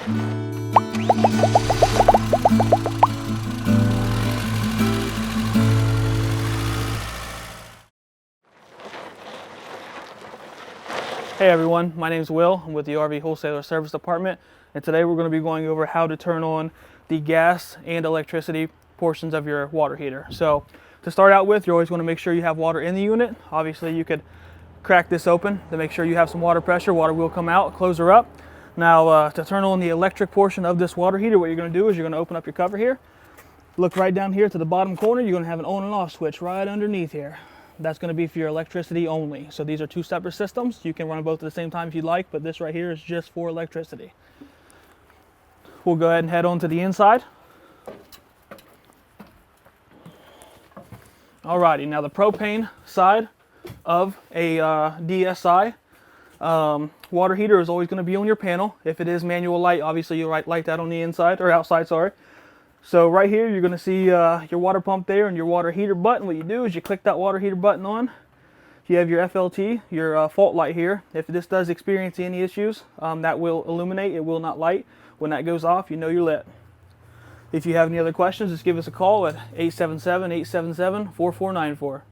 Hey everyone, my name is Will. I'm with the RV Wholesaler Service Department, and today we're going to be going over how to turn on the gas and electricity portions of your water heater. So to start out with, you're always going to make sure you have water in the unit. Obviously you could crack this open to make sure you have some water pressure. Water will come out, close her up. Now to turn on the electric portion of this water heater, what you're going to do is you're going to open up your cover here. Look right down here to the bottom corner. You're going to have an on and off switch right underneath here. That's going to be for your electricity only. So these are two separate systems. You can run them both at the same time if you'd like, but this right here is just for electricity. We'll go ahead and head on to the inside. Alrighty, now the propane side of a DSI water heater is always going to be on your panel. If it is manual light, obviously you'll light that on the inside, or outside, sorry. So right here, you're going to see your water pump there and your water heater button. What you do is you click that water heater button on. You have your FLT, your fault light here. If this does experience any issues, that will illuminate. It will not light. When that goes off, you know you're lit. If you have any other questions, just give us a call at 877-877-4494.